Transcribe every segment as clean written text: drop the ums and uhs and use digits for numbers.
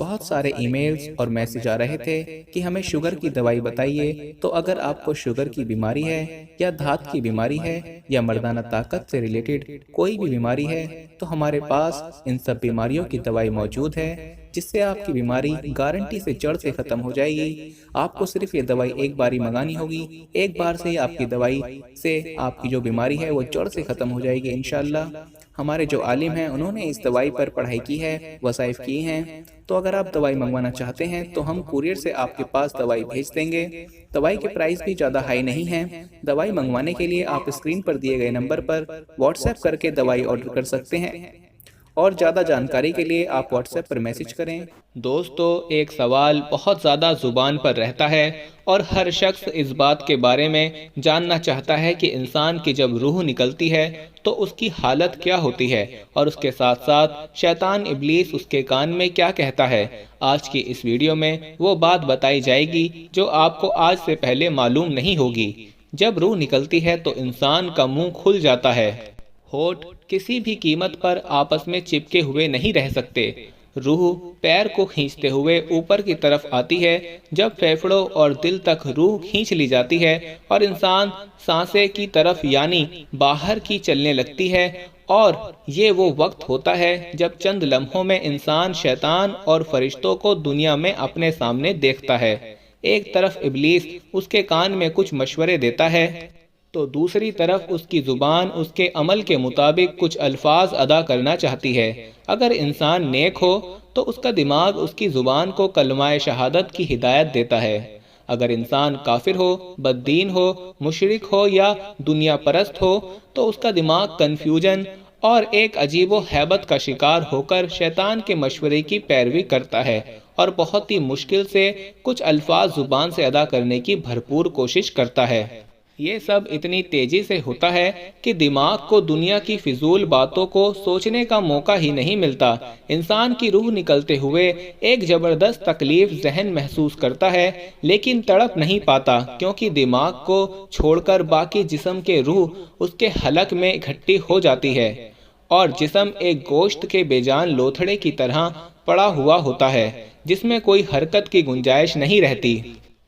بہت سارے e mails اور میسج آ رہے تھے کہ ہمیں شوگر کی دوائی بتائیے۔ تو اگر آپ کو شوگر کی بیماری ہے یا دھات کی بیماری ہے یا مردانہ طاقت سے ریلیٹڈ کوئی بھی بیماری ہے تو ہمارے پاس ان سب بیماریوں کی دوائی موجود ہے، جس سے آپ کی بیماری گارنٹی سے جڑ سے ختم ہو جائے گی۔ آپ کو صرف یہ دوائی ایک باری منگانی ہوگی، ایک بار سے ہی آپ کی دوائی سے آپ کی جو بیماری ہے وہ جڑ سے ختم ہو جائے گی انشاءاللہ۔ ہمارے جو عالم ہیں انہوں نے اس دوائی پر پڑھائی کی ہے، وظائف کی ہیں۔ تو اگر آپ دوائی منگوانا چاہتے ہیں تو ہم کوریئر سے آپ کے پاس دوائی بھیج دیں گے۔ دوائی کے پرائس بھی زیادہ ہائی نہیں ہیں۔ دوائی منگوانے کے لیے آپ اسکرین پر دیے گئے نمبر پر واٹس ایپ کر کے دوائی آرڈر کر سکتے ہیں، اور زیادہ جانکاری کے لیے آپ واٹس ایپ پر میسج کریں۔ دوستو، ایک سوال بہت زیادہ زبان پر رہتا ہے اور ہر شخص اس بات کے بارے میں جاننا چاہتا ہے کہ انسان کی جب روح نکلتی ہے تو اس کی حالت کیا ہوتی ہے، اور اس کے ساتھ ساتھ شیطان ابلیس اس کے کان میں کیا کہتا ہے۔ آج کی اس ویڈیو میں وہ بات بتائی جائے گی جو آپ کو آج سے پہلے معلوم نہیں ہوگی۔ جب روح نکلتی ہے تو انسان کا منہ کھل جاتا ہے، ہونٹ کسی بھی قیمت پر آپس میں چپکے ہوئے نہیں رہ سکتے، روح پیر کو کھینچتے ہوئے اوپر کی طرف آتی ہے۔ جب پھیپھڑوں اور دل تک روح کھینچ لی جاتی ہے اور انسان سانسے کی طرف یعنی باہر کی چلنے لگتی ہے، اور یہ وہ وقت ہوتا ہے جب چند لمحوں میں انسان شیطان اور فرشتوں کو دنیا میں اپنے سامنے دیکھتا ہے۔ ایک طرف ابلیس اس کے کان میں کچھ مشورے دیتا ہے تو دوسری طرف اس کی زبان اس کے عمل کے مطابق کچھ الفاظ ادا کرنا چاہتی ہے۔ اگر انسان نیک ہو تو اس کا دماغ اس کی زبان کو کلمہ شہادت کی ہدایت دیتا ہے۔ اگر انسان کافر ہو، بد دین ہو، مشرک ہو یا دنیا پرست ہو تو اس کا دماغ کنفیوژن اور ایک عجیب و ہیبت کا شکار ہو کر شیطان کے مشورے کی پیروی کرتا ہے اور بہت ہی مشکل سے کچھ الفاظ زبان سے ادا کرنے کی بھرپور کوشش کرتا ہے۔ یہ سب اتنی تیزی سے ہوتا ہے کہ دماغ کو دنیا کی فضول باتوں کو سوچنے کا موقع ہی نہیں ملتا۔ انسان کی روح نکلتے ہوئے ایک زبردست تکلیف ذہن محسوس کرتا ہے، لیکن تڑپ نہیں پاتا، کیونکہ دماغ کو چھوڑ کر باقی جسم کے روح اس کے حلق میں اکٹھی ہو جاتی ہے، اور جسم ایک گوشت کے بے جان لوتھڑے کی طرح پڑا ہوا ہوتا ہے جس میں کوئی حرکت کی گنجائش نہیں رہتی۔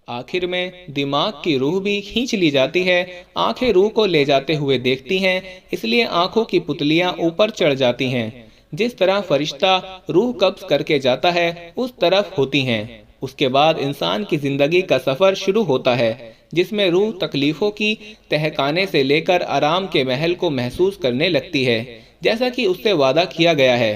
آخر میں دماغ کی روح بھی کھینچ لی جاتی ہے۔ آنکھیں روح کو لے جاتے ہوئے دیکھتی ہیں، اس لیے آنکھوں کی پتلیاں اوپر چڑھ جاتی ہیں۔ جس طرح فرشتہ روح قبض کر کے جاتا ہے اس طرف ہوتی ہیں۔ اس کے بعد انسان کی زندگی کا سفر شروع ہوتا ہے، جس میں روح تکلیفوں کی تہخانے سے لے کر آرام کے محل کو محسوس کرنے لگتی ہے، جیسا کہ اس سے وعدہ کیا گیا ہے۔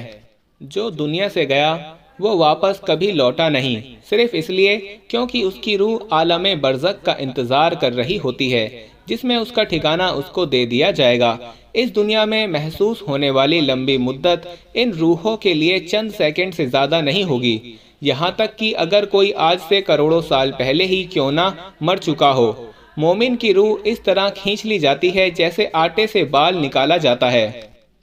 جو دنیا سے گیا وہ واپس کبھی لوٹا نہیں، صرف اس لیے کیونکہ اس کی روح عالم برزخ کا انتظار کر رہی ہوتی ہے، جس میں اس کا ٹھکانہ اس کو دے دیا جائے گا۔ اس دنیا میں محسوس ہونے والی لمبی مدت ان روحوں کے لیے چند سیکنڈ سے زیادہ نہیں ہوگی، یہاں تک کہ اگر کوئی آج سے کروڑوں سال پہلے ہی کیوں نہ مر چکا ہو، مومن کی روح اس طرح کھینچ لی جاتی ہے جیسے آٹے سے بال نکالا جاتا ہے،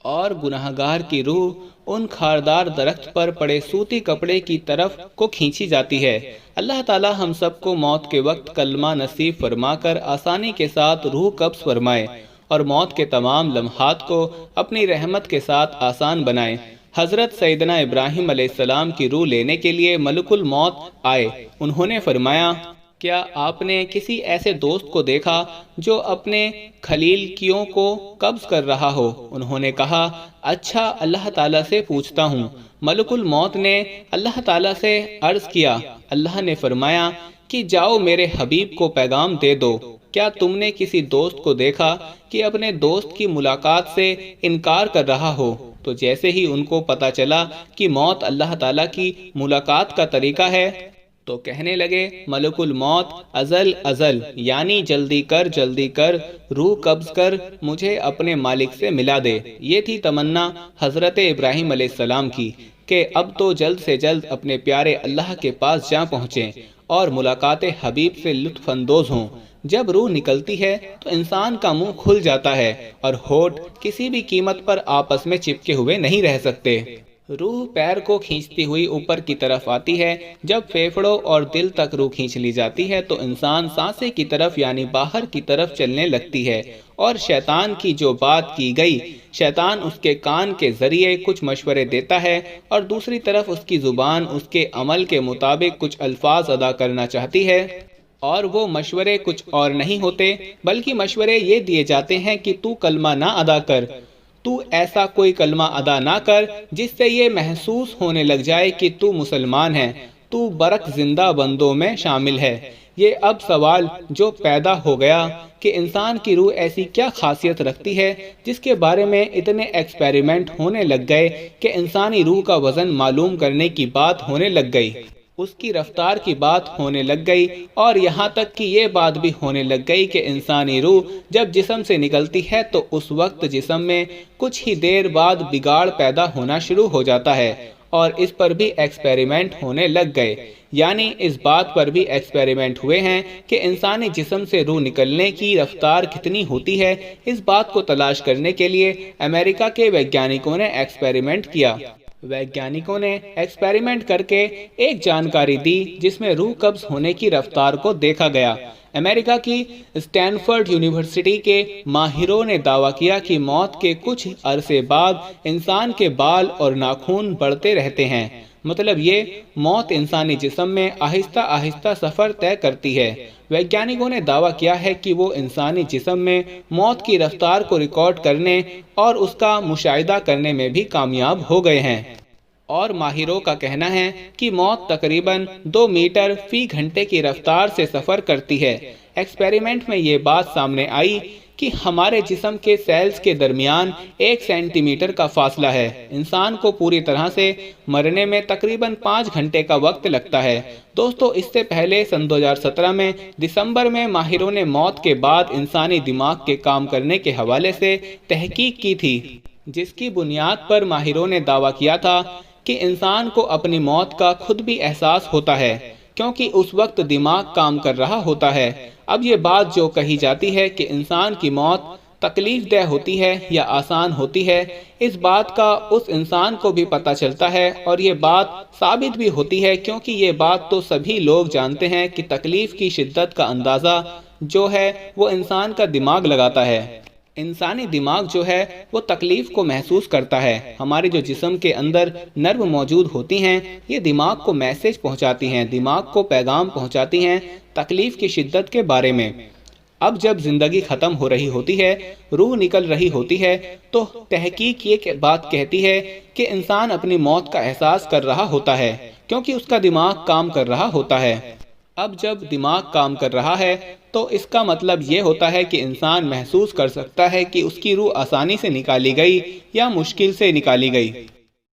اور گنہگار کی روح ان خاردار درخت پر پڑے سوتی کپڑے کی طرف کو کھینچی جاتی ہے۔ اللہ تعالی ہم سب کو موت کے وقت کلمہ نصیب فرما کر آسانی کے ساتھ روح قبض فرمائے، اور موت کے تمام لمحات کو اپنی رحمت کے ساتھ آسان بنائے۔ حضرت سیدنا ابراہیم علیہ السلام کی روح لینے کے لیے ملک الموت آئے۔ انہوں نے فرمایا، کیا آپ نے کسی ایسے دوست کو دیکھا جو اپنے خلیل کیوں کو قبض کر رہا ہو؟ انہوں نے کہا، اچھا، اللہ تعالیٰ سے پوچھتا ہوں۔ ملک الموت نے اللہ تعالیٰ سے عرض کیا، اللہ نے فرمایا کہ جاؤ میرے حبیب کو پیغام دے دو۔ کیا تم نے کسی دوست کو دیکھا کہ اپنے دوست کی ملاقات سے انکار کر رہا ہو؟ تو جیسے ہی ان کو پتہ چلا کہ موت اللہ تعالیٰ کی ملاقات کا طریقہ ہے تو کہنے لگے، ملک الموت ازل یعنی جلدی کر، روح قبض کر مجھے اپنے مالک سے ملا دے۔ یہ تھی تمنا حضرت ابراہیم علیہ السلام کی کہ اب تو جلد سے جلد اپنے پیارے اللہ کے پاس جا پہنچیں اور ملاقات حبیب سے لطف اندوز ہوں۔ جب روح نکلتی ہے تو انسان کا منہ کھل جاتا ہے اور ہونٹ کسی بھی قیمت پر آپس میں چپکے ہوئے نہیں رہ سکتے۔ روح پیر کو کھینچتی ہوئی اوپر کی طرف آتی ہے۔ جب پھیپھڑوں اور دل تک روح کھینچ لی جاتی ہے تو انسان سانسے کی طرف یعنی باہر کی طرف چلنے لگتی ہے، اور شیطان کی جو بات کی گئی، شیطان اس کے کان کے ذریعے کچھ مشورے دیتا ہے اور دوسری طرف اس کی زبان اس کے عمل کے مطابق کچھ الفاظ ادا کرنا چاہتی ہے، اور وہ مشورے کچھ اور نہیں ہوتے بلکہ مشورے یہ دیے جاتے ہیں کہ تو کلمہ نہ ادا کر، تو ایسا کوئی کلمہ ادا نہ کر جس سے یہ محسوس ہونے لگ جائے کہ تو مسلمان ہے، تو برک زندہ بندوں میں شامل ہے۔ یہ اب سوال جو پیدا ہو گیا کہ انسان کی روح ایسی کیا خاصیت رکھتی ہے جس کے بارے میں اتنے ایکسپیریمنٹ ہونے لگ گئے کہ انسانی روح کا وزن معلوم کرنے کی بات ہونے لگ گئی، اس کی رفتار کی بات ہونے لگ گئی، اور یہاں تک کہ یہ بات بھی ہونے لگ گئی کہ انسانی روح جب جسم سے نکلتی ہے تو اس وقت جسم میں کچھ ہی دیر بعد بگاڑ پیدا ہونا شروع ہو جاتا ہے، اور اس پر بھی ایکسپیریمنٹ ہونے لگ گئے۔ یعنی اس بات پر بھی ایکسپیریمنٹ ہوئے ہیں کہ انسانی جسم سے روح نکلنے کی رفتار کتنی ہوتی ہے۔ اس بات کو تلاش کرنے کے لیے امریکہ کے ویگیانکوں نے ایکسپیریمنٹ کیا۔ ویگیانکوں نے ایکسپیریمنٹ کر کے ایک جانکاری دی جس میں روح قبض ہونے کی رفتار کو دیکھا گیا۔ امریکہ کی اسٹینفورڈ یونیورسٹی کے ماہروں نے دعویٰ کیا کہ موت کے کچھ عرصے بعد انسان کے بال اور ناخن بڑھتے رہتے ہیں، مطلب یہ موت انسانی جسم میں آہستہ آہستہ سفر طے کرتی ہے۔ ویگیانکوں نے دعویٰ کیا ہے کہ وہ انسانی جسم میں موت کی رفتار کو ریکارڈ کرنے اور اس کا مشاہدہ کرنے میں بھی کامیاب ہو گئے ہیں، اور ماہروں کا کہنا ہے کہ موت تقریباً 2 میٹر فی گھنٹے کی رفتار سے سفر کرتی ہے۔ ایکسپیریمنٹ میں یہ بات سامنے آئی کہ ہمارے جسم کے سیلز کے درمیان 1 سینٹی میٹر کا فاصلہ ہے۔ انسان کو پوری طرح سے مرنے میں تقریباً 5 گھنٹے کا وقت لگتا ہے۔ دوستو، اس سے پہلے سن 2017 میں دسمبر میں ماہروں نے موت کے بعد انسانی دماغ کے کام کرنے کے حوالے سے تحقیق کی تھی، جس کی بنیاد پر ماہروں نے دعویٰ کیا تھا کہ انسان کو اپنی موت کا خود بھی احساس ہوتا ہے، کیونکہ اس وقت دماغ کام کر رہا ہوتا ہے۔ اب یہ بات جو کہی جاتی ہے کہ انسان کی موت تکلیف دہ ہوتی ہے یا آسان ہوتی ہے، اس بات کا اس انسان کو بھی پتہ چلتا ہے، اور یہ بات ثابت بھی ہوتی ہے، کیونکہ یہ بات تو سبھی لوگ جانتے ہیں کہ تکلیف کی شدت کا اندازہ جو ہے وہ انسان کا دماغ لگاتا ہے۔ انسانی دماغ جو ہے وہ تکلیف کو محسوس کرتا ہے۔ ہمارے جو جسم کے اندر نرو موجود ہوتی ہیں، یہ دماغ کو میسج پہنچاتی ہیں، دماغ کو پیغام پہنچاتی ہیں تکلیف کی شدت کے بارے میں۔ اب جب زندگی ختم ہو رہی ہوتی ہے، روح نکل رہی ہوتی ہے، تو تحقیق یہ بات کہتی ہے کہ انسان اپنی موت کا احساس کر رہا ہوتا ہے، کیونکہ اس کا دماغ کام کر رہا ہوتا ہے۔ اب جب دماغ کام کر رہا ہے تو اس کا مطلب یہ ہوتا ہے کہ انسان محسوس کر سکتا ہے کہ اس کی روح آسانی سے نکالی گئی یا مشکل سے نکالی گئی۔